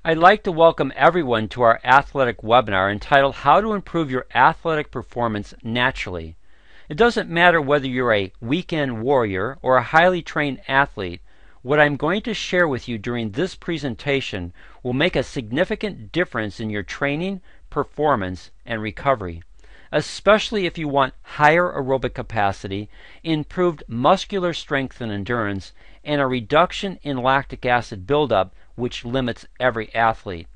I'd like to welcome everyone to our athletic webinar entitled How to Improve Your Athletic Performance Naturally. It doesn't matter whether you're a weekend warrior or a highly trained athlete. What I'm going to share with you during this presentation will make a significant difference in your training, performance, and recovery, especially if you want higher aerobic capacity, improved muscular strength and endurance, and a reduction in lactic acid buildup, which limits every athlete.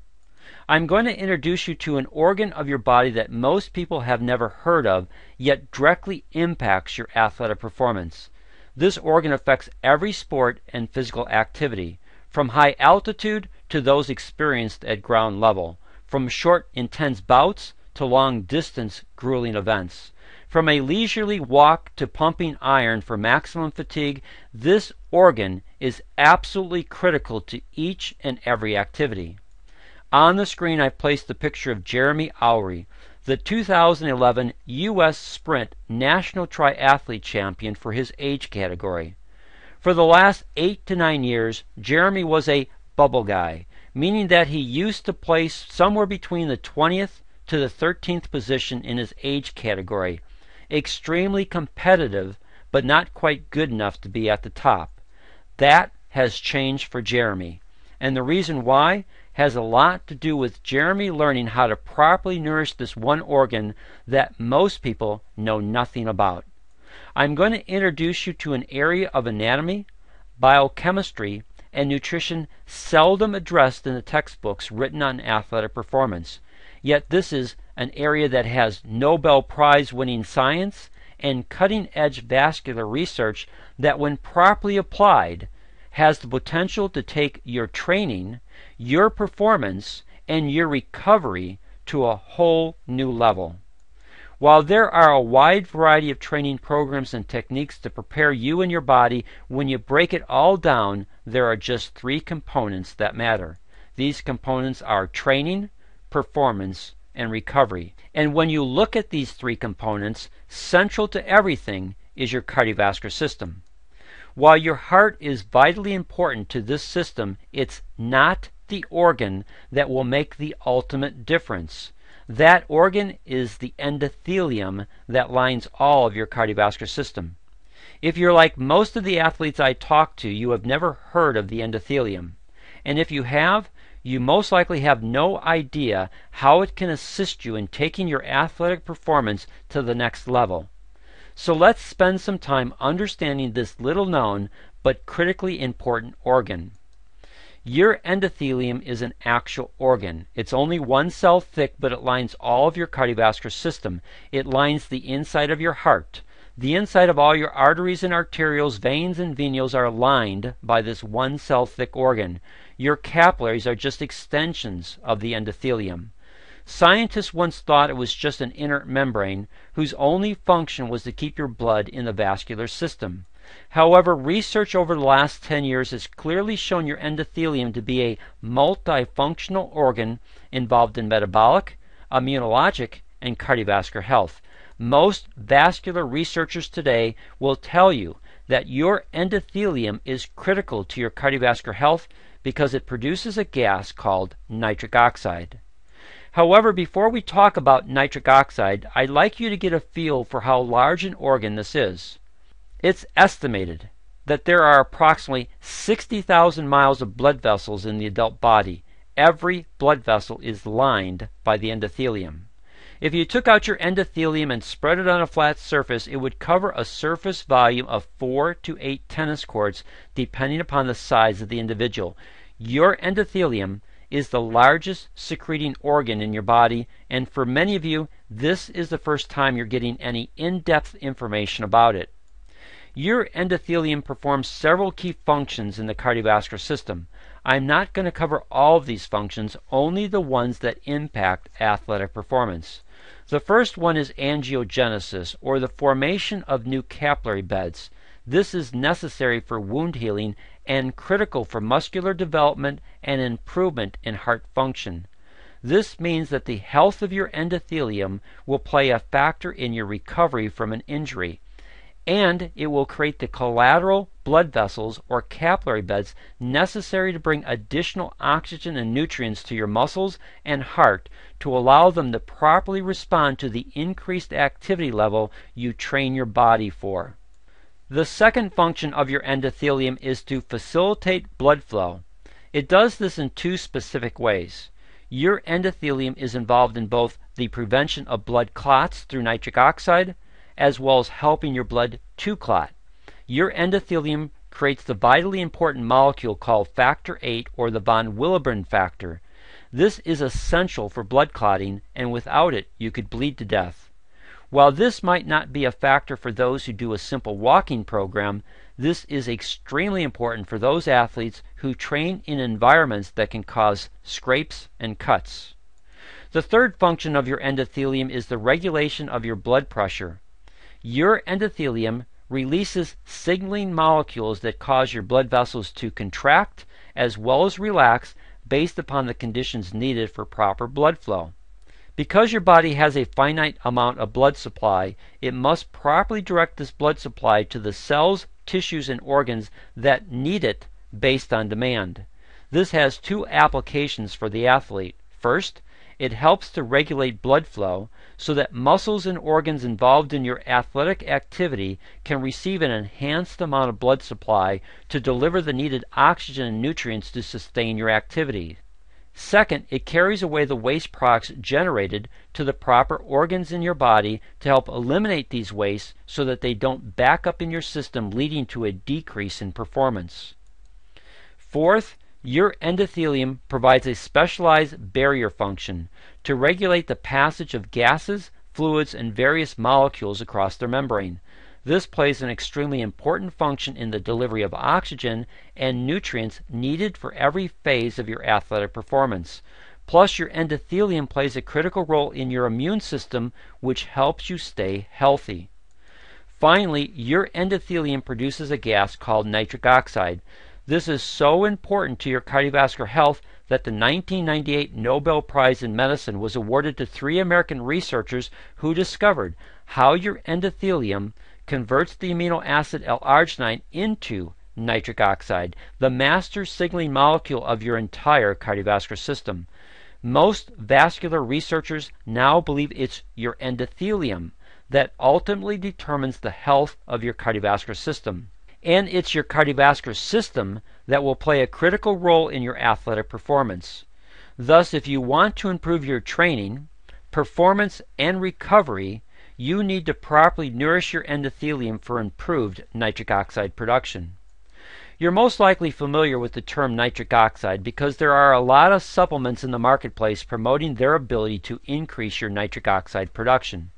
I'm going to introduce you to an organ of your body that most people have never heard of, yet directly impacts your athletic performance. This organ affects every sport and physical activity, from high altitude to those experienced at ground level, from short, intense bouts to long-distance, grueling events. From a leisurely walk to pumping iron for maximum fatigue, this organ is absolutely critical to each and every activity. On the screen I've placed the picture of Jeremy Oury, the 2011 U.S. Sprint National Triathlete Champion for his age category. For the last 8 to 9 years, Jeremy was a bubble guy, meaning that he used to place somewhere between the 20th to the 13th position in his age category. Extremely competitive, but not quite good enough to be at the top. That has changed for Jeremy, and the reason why has a lot to do with Jeremy learning how to properly nourish this one organ that most people know nothing about. I'm going to introduce you to an area of anatomy, biochemistry, and nutrition seldom addressed in the textbooks written on athletic performance. Yet this is an area that has Nobel Prize-winning science and cutting-edge vascular research that, when properly applied, has the potential to take your training, your performance, and your recovery to a whole new level. While there are a wide variety of training programs and techniques to prepare you and your body, when you break it all down, there are just 3 components that matter. These components are training, performance, and recovery. And when you look at these 3 components, central to everything is your cardiovascular system. While your heart is vitally important to this system, it's not the organ that will make the ultimate difference. That organ is the endothelium that lines all of your cardiovascular system. If you're like most of the athletes I talk to, you have never heard of the endothelium. And if you have, you most likely have no idea how it can assist you in taking your athletic performance to the next level. So let's spend some time understanding this little known but critically important organ. Your endothelium is an actual organ. It's only 1 cell thick, but it lines all of your cardiovascular system. It lines the inside of your heart. The inside of all your arteries and arterioles, veins and venules are lined by this 1 cell thick organ. Your capillaries are just extensions of the endothelium. Scientists once thought it was just an inert membrane whose only function was to keep your blood in the vascular system. However, research over the last 10 years has clearly shown your endothelium to be a multifunctional organ involved in metabolic, immunologic, and cardiovascular health. Most vascular researchers today will tell you that your endothelium is critical to your cardiovascular health because it produces a gas called nitric oxide. However, before we talk about nitric oxide, I'd like you to get a feel for how large an organ this is. It's estimated that there are approximately 60,000 miles of blood vessels in the adult body. Every blood vessel is lined by the endothelium. If you took out your endothelium and spread it on a flat surface, it would cover a surface volume of 4 to 8 tennis courts, depending upon the size of the individual. Your endothelium is the largest secreting organ in your body, and for many of you, this is the first time you're getting any in-depth information about it. Your endothelium performs several key functions in the cardiovascular system. I'm not going to cover all of these functions, only the ones that impact athletic performance. The first one is angiogenesis, or the formation of new capillary beds. This is necessary for wound healing and critical for muscular development and improvement in heart function. This means that the health of your endothelium will play a factor in your recovery from an injury, and it will create the collateral blood vessels or capillary beds necessary to bring additional oxygen and nutrients to your muscles and heart to allow them to properly respond to the increased activity level you train your body for. The second function of your endothelium is to facilitate blood flow. It does this in two specific ways. Your endothelium is involved in both the prevention of blood clots through nitric oxide, as well as helping your blood to clot. Your endothelium creates the vitally important molecule called factor VIII, or the von Willebrand factor. This is essential for blood clotting, and without it you could bleed to death. While this might not be a factor for those who do a simple walking program, this is extremely important for those athletes who train in environments that can cause scrapes and cuts. The third function of your endothelium is the regulation of your blood pressure. Your endothelium releases signaling molecules that cause your blood vessels to contract as well as relax based upon the conditions needed for proper blood flow. Because your body has a finite amount of blood supply, it must properly direct this blood supply to the cells, tissues, and organs that need it based on demand. This has two applications for the athlete. First, it helps to regulate blood flow so that muscles and organs involved in your athletic activity can receive an enhanced amount of blood supply to deliver the needed oxygen and nutrients to sustain your activity. Second, it carries away the waste products generated to the proper organs in your body to help eliminate these wastes so that they don't back up in your system, leading to a decrease in performance. Fourth, your endothelium provides a specialized barrier function to regulate the passage of gases, fluids, and various molecules across their membrane. This plays an extremely important function in the delivery of oxygen and nutrients needed for every phase of your athletic performance. Plus, your endothelium plays a critical role in your immune system, which helps you stay healthy. Finally, your endothelium produces a gas called nitric oxide. This is so important to your cardiovascular health that the 1998 Nobel Prize in Medicine was awarded to 3 American researchers who discovered how your endothelium converts the amino acid L-Arginine into nitric oxide, the master signaling molecule of your entire cardiovascular system. Most vascular researchers now believe it's your endothelium that ultimately determines the health of your cardiovascular system. And it's your cardiovascular system that will play a critical role in your athletic performance. Thus, if you want to improve your training, performance, and recovery, you need to properly nourish your endothelium for improved nitric oxide production. You're most likely familiar with the term nitric oxide because there are a lot of supplements in the marketplace promoting their ability to increase your nitric oxide production.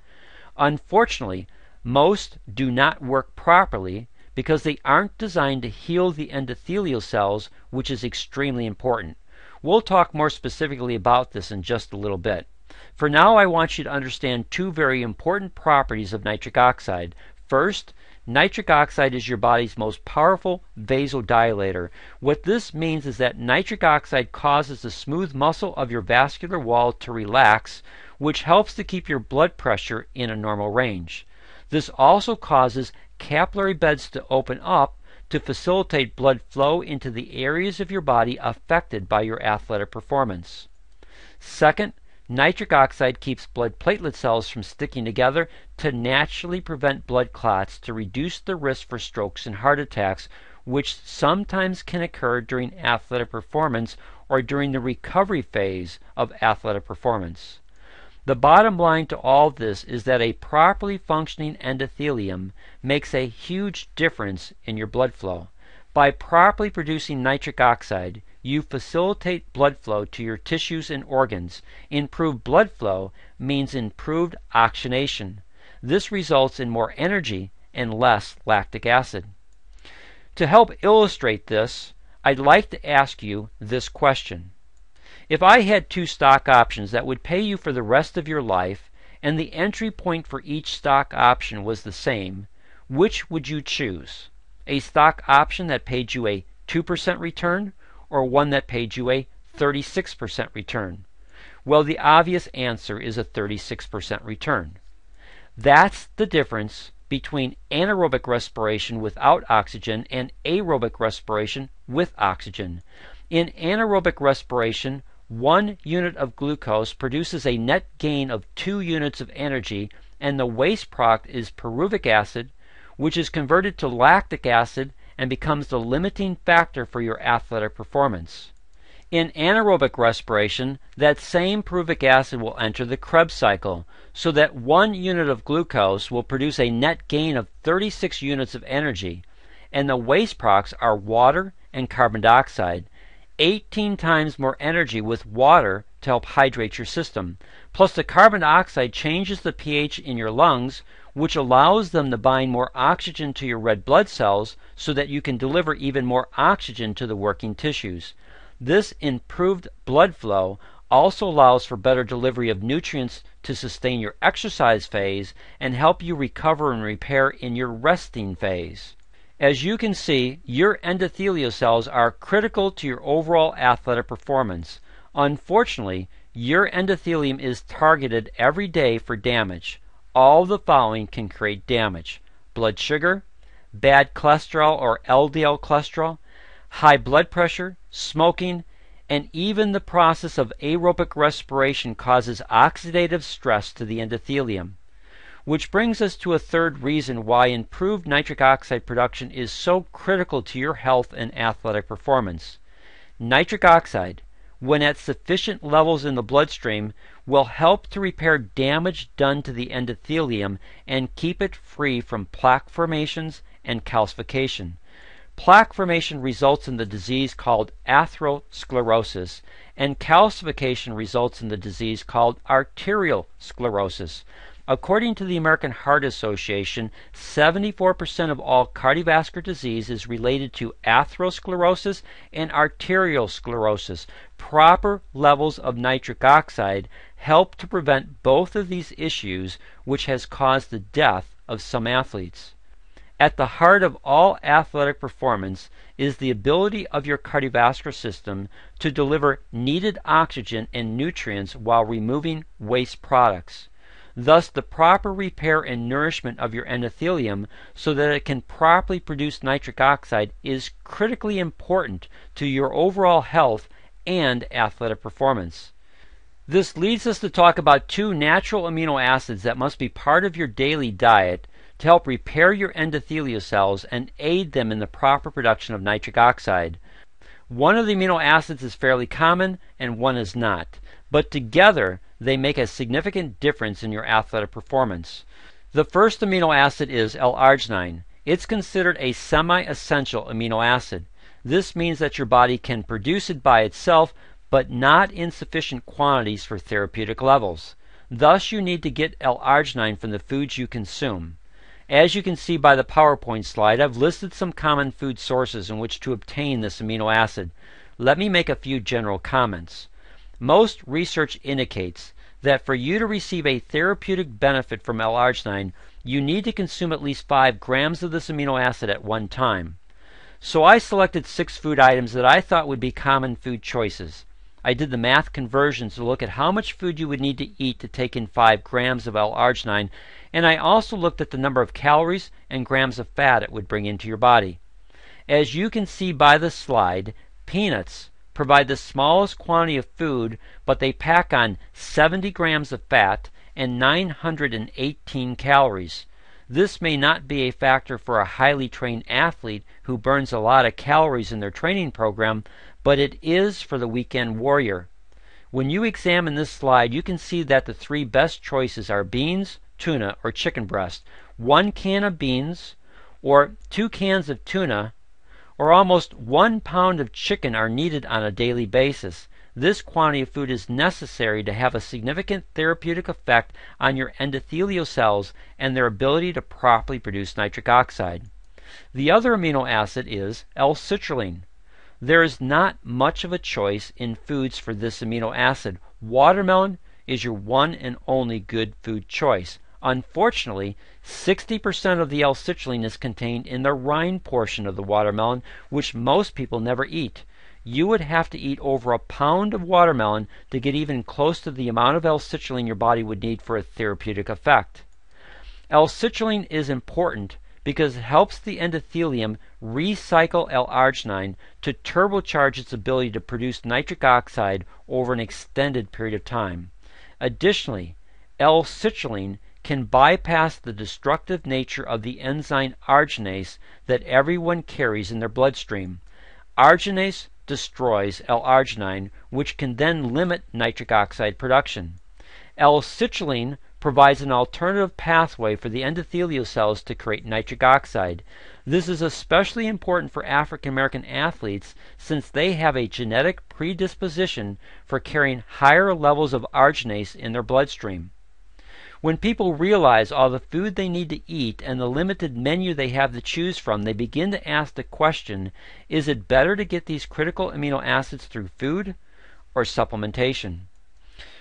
Unfortunately, most do not work properly because they aren't designed to heal the endothelial cells, which is extremely important. We'll talk more specifically about this in just a little bit. For now, I want you to understand 2 very important properties of nitric oxide. First, nitric oxide is your body's most powerful vasodilator. What this means is that nitric oxide causes the smooth muscle of your vascular wall to relax, which helps to keep your blood pressure in a normal range. This also causes capillary beds to open up to facilitate blood flow into the areas of your body affected by your athletic performance. Second, nitric oxide keeps blood platelet cells from sticking together to naturally prevent blood clots to reduce the risk for strokes and heart attacks, which sometimes can occur during athletic performance or during the recovery phase of athletic performance. The bottom line to all this is that a properly functioning endothelium makes a huge difference in your blood flow. By properly producing nitric oxide, you facilitate blood flow to your tissues and organs. Improved blood flow means improved oxygenation. This results in more energy and less lactic acid. To help illustrate this, I'd like to ask you this question. If I had 2 stock options that would pay you for the rest of your life, and the entry point for each stock option was the same, which would you choose? A stock option that paid you a 2% return, or one that paid you a 36% return? Well, the obvious answer is a 36% return. That's the difference between anaerobic respiration without oxygen and aerobic respiration with oxygen. In anaerobic respiration, 1 unit of glucose produces a net gain of 2 units of energy, and the waste product is pyruvic acid, which is converted to lactic acid and becomes the limiting factor for your athletic performance. In anaerobic respiration, that same pyruvic acid will enter the Krebs cycle, so that 1 unit of glucose will produce a net gain of 36 units of energy, and the waste products are water and carbon dioxide, 18 times more energy with water to help hydrate your system. Plus the carbon dioxide changes the pH in your lungs, which allows them to bind more oxygen to your red blood cells so that you can deliver even more oxygen to the working tissues. This improved blood flow also allows for better delivery of nutrients to sustain your exercise phase and help you recover and repair in your resting phase. As you can see, your endothelial cells are critical to your overall athletic performance. Unfortunately, your endothelium is targeted every day for damage. All the following can create damage: blood sugar, bad cholesterol or LDL cholesterol, high blood pressure, smoking, and even the process of aerobic respiration causes oxidative stress to the endothelium. Which brings us to a third reason why improved nitric oxide production is so critical to your health and athletic performance. Nitric oxide, when at sufficient levels in the bloodstream, will help to repair damage done to the endothelium and keep it free from plaque formations and calcification. Plaque formation results in the disease called atherosclerosis, and calcification results in the disease called arterial sclerosis. According to the American Heart Association, 74% of all cardiovascular disease is related to atherosclerosis and arterial sclerosis. Proper levels of nitric oxide help to prevent both of these issues, which has caused the death of some athletes. At the heart of all athletic performance is the ability of your cardiovascular system to deliver needed oxygen and nutrients while removing waste products. Thus, the proper repair and nourishment of your endothelium so that it can properly produce nitric oxide is critically important to your overall health and athletic performance. This leads us to talk about 2 natural amino acids that must be part of your daily diet to help repair your endothelial cells and aid them in the proper production of nitric oxide. One of the amino acids is fairly common and one is not, but together they make a significant difference in your athletic performance. The first amino acid is L-Arginine. It's considered a semi-essential amino acid. This means that your body can produce it by itself, but not in sufficient quantities for therapeutic levels. Thus, you need to get L-Arginine from the foods you consume. As you can see by the PowerPoint slide, I've listed some common food sources in which to obtain this amino acid. Let me make a few general comments. Most research indicates that for you to receive a therapeutic benefit from L-Arginine, you need to consume at least 5 grams of this amino acid at one time. So I selected 6 food items that I thought would be common food choices. I did the math conversions to look at how much food you would need to eat to take in 5 grams of L-Arginine, and I also looked at the number of calories and grams of fat it would bring into your body. As you can see by the slide, peanuts provide the smallest quantity of food, but they pack on 70 grams of fat and 918 calories. This may not be a factor for a highly trained athlete who burns a lot of calories in their training program, but it is for the weekend warrior. When you examine this slide, you can see that the 3 best choices are beans, tuna, or chicken breast. 1 can of beans, or 2 cans of tuna, or almost 1 pound of chicken are needed on a daily basis. This quantity of food is necessary to have a significant therapeutic effect on your endothelial cells and their ability to properly produce nitric oxide. The other amino acid is L-citrulline. There is not much of a choice in foods for this amino acid. Watermelon is your one and only good food choice. Unfortunately, 60% of the L-citrulline is contained in the rind portion of the watermelon, which most people never eat. You would have to eat over a pound of watermelon to get even close to the amount of L-citrulline your body would need for a therapeutic effect. L-citrulline is important because it helps the endothelium recycle L-Arginine to turbocharge its ability to produce nitric oxide over an extended period of time. Additionally, L-citrulline can bypass the destructive nature of the enzyme arginase that everyone carries in their bloodstream. Arginase destroys L-Arginine, which can then limit nitric oxide production. L-citrulline provides an alternative pathway for the endothelial cells to create nitric oxide. This is especially important for African American athletes since they have a genetic predisposition for carrying higher levels of arginase in their bloodstream. When people realize all the food they need to eat and the limited menu they have to choose from, they begin to ask the question, is it better to get these critical amino acids through food or supplementation?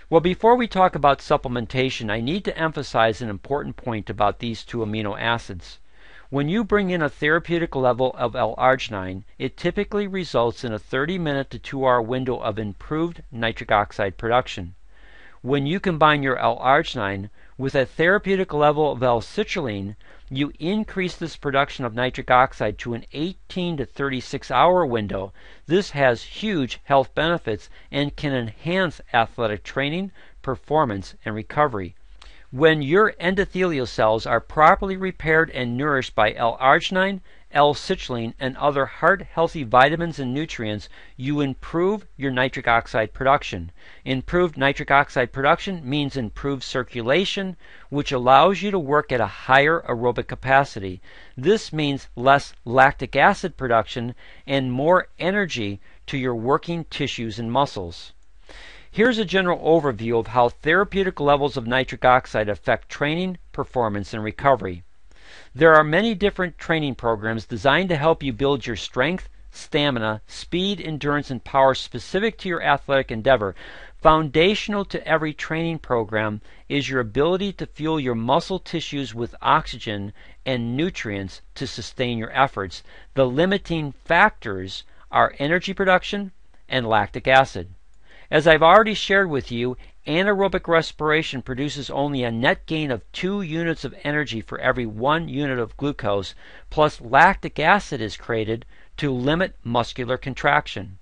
Well, before we talk about supplementation, I need to emphasize an important point about these two amino acids. When you bring in a therapeutic level of L-Arginine, it typically results in a 30-minute to 2-hour window of improved nitric oxide production. When you combine your L-Arginine with a therapeutic level of L-citrulline, you increase this production of nitric oxide to an 18 to 36-hour window. This has huge health benefits and can enhance athletic training, performance, and recovery. When your endothelial cells are properly repaired and nourished by L-Arginine, L-citrulline, and other heart-healthy vitamins and nutrients, you improve your nitric oxide production. Improved nitric oxide production means improved circulation, which allows you to work at a higher aerobic capacity. This means less lactic acid production and more energy to your working tissues and muscles. Here's a general overview of how therapeutic levels of nitric oxide affect training, performance, and recovery. There are many different training programs designed to help you build your strength, stamina, speed, endurance, and power specific to your athletic endeavor. Foundational to every training program is your ability to fuel your muscle tissues with oxygen and nutrients to sustain your efforts. The limiting factors are energy production and lactic acid. As I've already shared with you, anaerobic respiration produces only a net gain of 2 units of energy for every 1 unit of glucose, plus lactic acid is created to limit muscular contraction.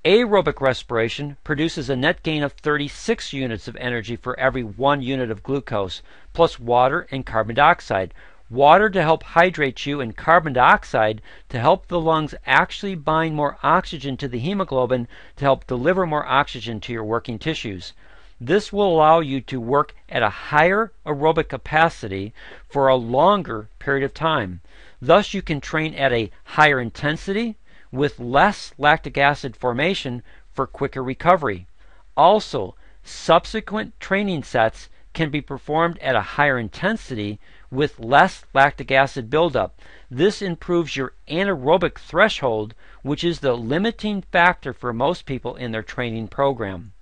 Aerobic respiration produces a net gain of 36 units of energy for every 1 unit of glucose, plus water and carbon dioxide. Water to help hydrate you and carbon dioxide to help the lungs actually bind more oxygen to the hemoglobin to help deliver more oxygen to your working tissues. This will allow you to work at a higher aerobic capacity for a longer period of time. Thus you can train at a higher intensity with less lactic acid formation for quicker recovery. Also, subsequent training sets can be performed at a higher intensity with less lactic acid buildup. This improves your anaerobic threshold, which is the limiting factor for most people in their training program.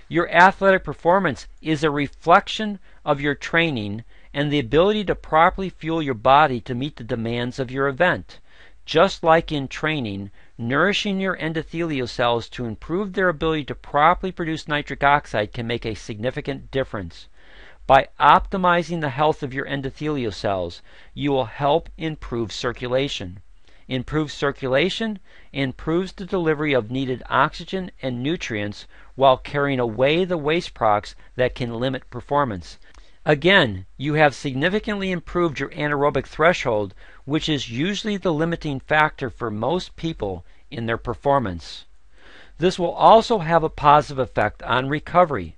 Your athletic performance is a reflection of your training and the ability to properly fuel your body to meet the demands of your event. Just like in training, nourishing your endothelial cells to improve their ability to properly produce nitric oxide can make a significant difference. By optimizing the health of your endothelial cells, you will help improve circulation. Improved circulation improves the delivery of needed oxygen and nutrients while carrying away the waste products that can limit performance. Again, you have significantly improved your anaerobic threshold, which is usually the limiting factor for most people in their performance. This will also have a positive effect on recovery.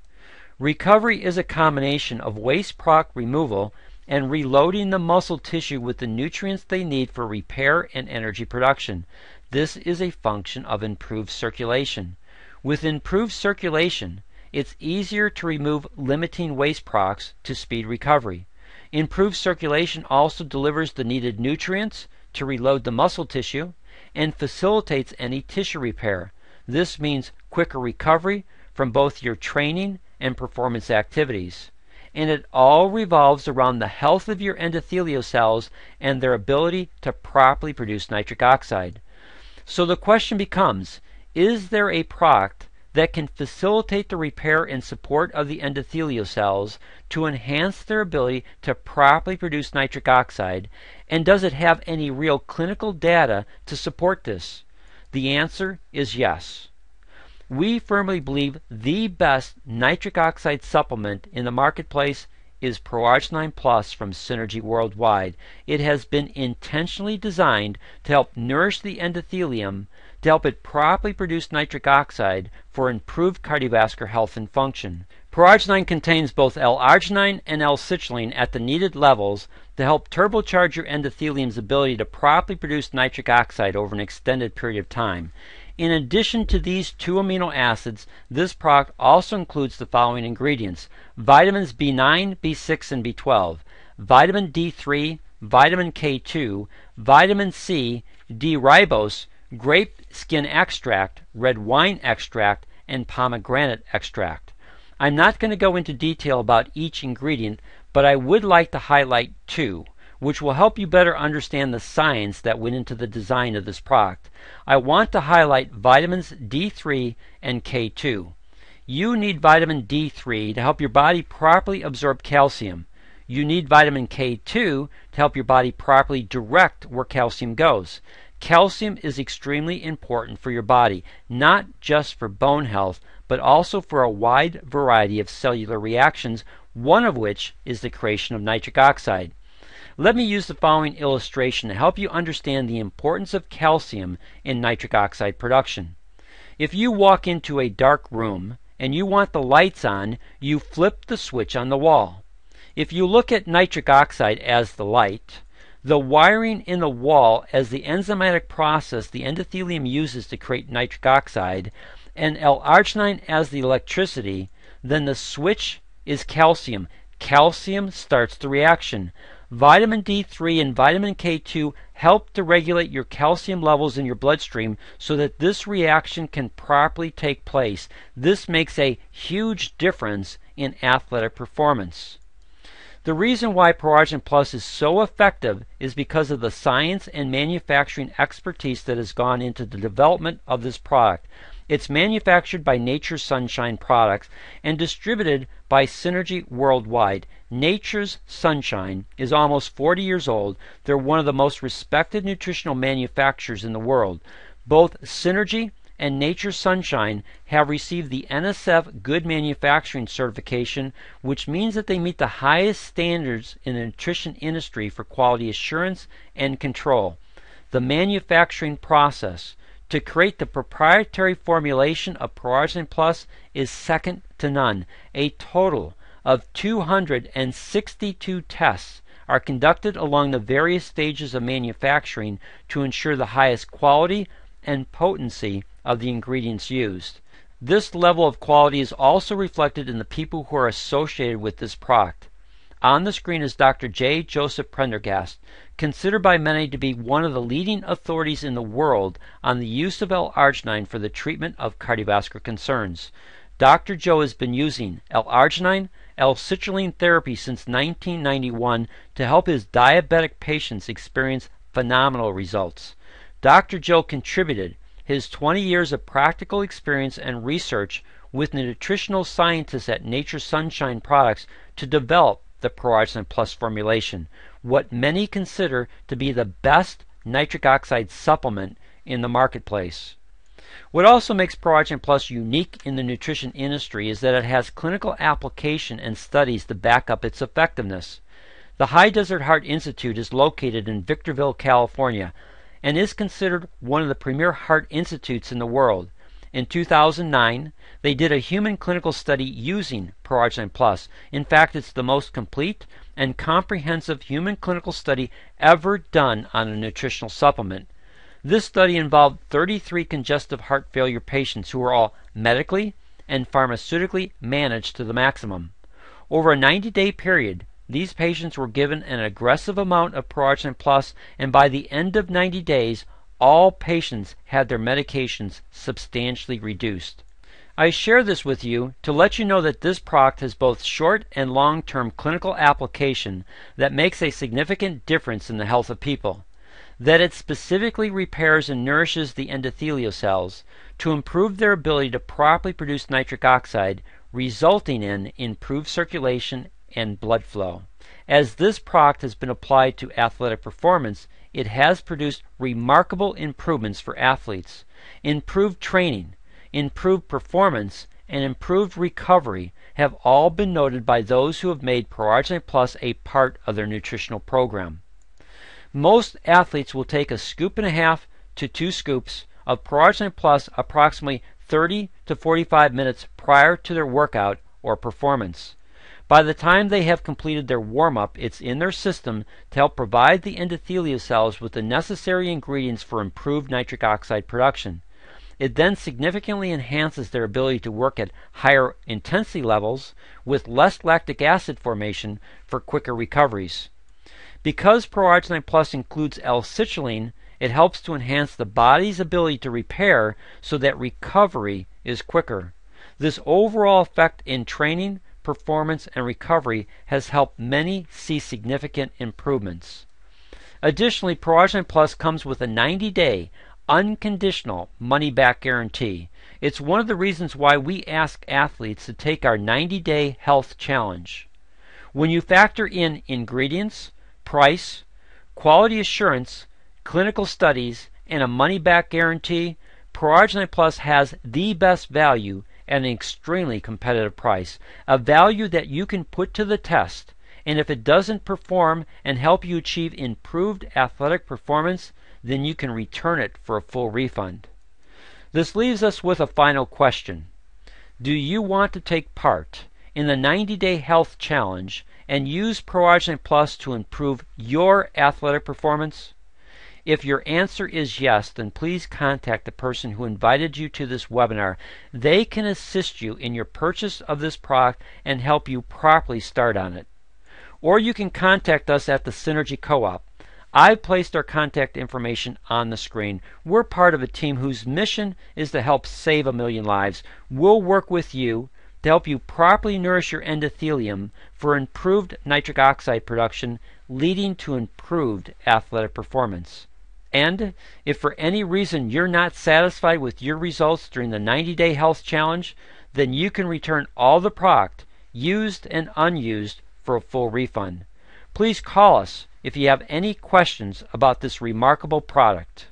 Recovery is a combination of waste product removal and reloading the muscle tissue with the nutrients they need for repair and energy production. This is a function of improved circulation. With improved circulation, it's easier to remove limiting waste products to speed recovery. Improved circulation also delivers the needed nutrients to reload the muscle tissue and facilitates any tissue repair. This means quicker recovery from both your training and performance activities. And it all revolves around the health of your endothelial cells and their ability to properly produce nitric oxide. So the question becomes, is there a product that can facilitate the repair and support of the endothelial cells to enhance their ability to properly produce nitric oxide? And does it have any real clinical data to support this? The answer is yes. We firmly believe the best nitric oxide supplement in the marketplace is L-Arginine Plus from Synergy Worldwide. It has been intentionally designed to help nourish the endothelium, to help it properly produce nitric oxide for improved cardiovascular health and function. L-Arginine contains both L-Arginine and L-citrulline at the needed levels to help turbocharge your endothelium's ability to properly produce nitric oxide over an extended period of time. In addition to these two amino acids, this product also includes the following ingredients: vitamins B9, B6, and B12, vitamin D3, vitamin K2, vitamin C, D-ribose, grape skin extract, red wine extract, and pomegranate extract. I'm not going to go into detail about each ingredient, but I would like to highlight two, which will help you better understand the science that went into the design of this product. I want to highlight vitamins D3 and K2. You need vitamin D3 to help your body properly absorb calcium. You need vitamin K2 to help your body properly direct where calcium goes. Calcium is extremely important for your body, not just for bone health, but also for a wide variety of cellular reactions, one of which is the creation of nitric oxide. Let me use the following illustration to help you understand the importance of calcium in nitric oxide production. If you walk into a dark room and you want the lights on, you flip the switch on the wall. If you look at nitric oxide as the light, the wiring in the wall as the enzymatic process the endothelium uses to create nitric oxide, and L-Arginine as the electricity, then the switch is calcium. Calcium starts the reaction. Vitamin D3 and vitamin K2 help to regulate your calcium levels in your bloodstream so that this reaction can properly take place. This makes a huge difference in athletic performance. The reason why L-Arginine Plus is so effective is because of the science and manufacturing expertise that has gone into the development of this product. It's manufactured by Nature's Sunshine Products and distributed by Synergy Worldwide. Nature's Sunshine is almost 40 years old. They're one of the most respected nutritional manufacturers in the world. Both Synergy and Nature's Sunshine have received the NSF Good Manufacturing certification, which means that they meet the highest standards in the nutrition industry for quality assurance and control. The manufacturing process to create the proprietary formulation of L-Arginine Plus is second to none. A total of 262 tests are conducted along the various stages of manufacturing to ensure the highest quality and potency of the ingredients used. This level of quality is also reflected in the people who are associated with this product. On the screen is Dr. J. Joseph Prendergast, considered by many to be one of the leading authorities in the world on the use of L-Arginine for the treatment of cardiovascular concerns. Dr. Joe has been using L-Arginine, L-citrulline therapy since 1991 to help his diabetic patients experience phenomenal results. Dr. Joe contributed his 20 years of practical experience and research with the nutritional scientists at Nature's Sunshine Products to develop the L-Arginine Plus formulation, what many consider to be the best nitric oxide supplement in the marketplace. What also makes L-Arginine Plus unique in the nutrition industry is that it has clinical application and studies to back up its effectiveness. The High Desert Heart Institute is located in Victorville, California, and is considered one of the premier heart institutes in the world. In 2009, they did a human clinical study using L-Arginine Plus. In fact, it's the most complete and comprehensive human clinical study ever done on a nutritional supplement. This study involved 33 congestive heart failure patients who were all medically and pharmaceutically managed to the maximum. Over a 90-day period, these patients were given an aggressive amount of L-Arginine Plus, and by the end of 90 days, all patients had their medications substantially reduced. I share this with you to let you know that this product has both short and long-term clinical application that makes a significant difference in the health of people. that it specifically repairs and nourishes the endothelial cells to improve their ability to properly produce nitric oxide, resulting in improved circulation and blood flow. As this product has been applied to athletic performance, it has produced remarkable improvements for athletes. Improved training, improved performance, and improved recovery have all been noted by those who have made Pro-Arginine Plus a part of their nutritional program. Most athletes will take a scoop and a half to 2 scoops of Pro-Arginine Plus approximately 30 to 45 minutes prior to their workout or performance. By the time they have completed their warm-up, it's in their system to help provide the endothelial cells with the necessary ingredients for improved nitric oxide production. It then significantly enhances their ability to work at higher intensity levels with less lactic acid formation for quicker recoveries. Because Pro-Arginine Plus includes L-citrulline, it helps to enhance the body's ability to repair so that recovery is quicker. This overall effect in training, performance, and recovery has helped many see significant improvements. Additionally, Pro-Arginine Plus comes with a 90-day unconditional money-back guarantee. It's one of the reasons why we ask athletes to take our 90-day health challenge. When you factor in ingredients, price, quality assurance, clinical studies, and a money-back guarantee, Pro-Arginine Plus has the best value at an extremely competitive price, a value that you can put to the test, and if it doesn't perform and help you achieve improved athletic performance, then you can return it for a full refund. This leaves us with a final question. Do you want to take part in the 90-day health challenge and use Pro-Arginine Plus to improve your athletic performance? If your answer is yes, then please contact the person who invited you to this webinar. They can assist you in your purchase of this product and help you properly start on it. Or you can contact us at the Synergy Co-op. I've placed our contact information on the screen. We're part of a team whose mission is to help save 1 million lives. We'll work with you to help you properly nourish your endothelium for improved nitric oxide production, leading to improved athletic performance. And if for any reason you're not satisfied with your results during the 90-day health challenge, then you can return all the product, used and unused, for a full refund. Please call us if you have any questions about this remarkable product.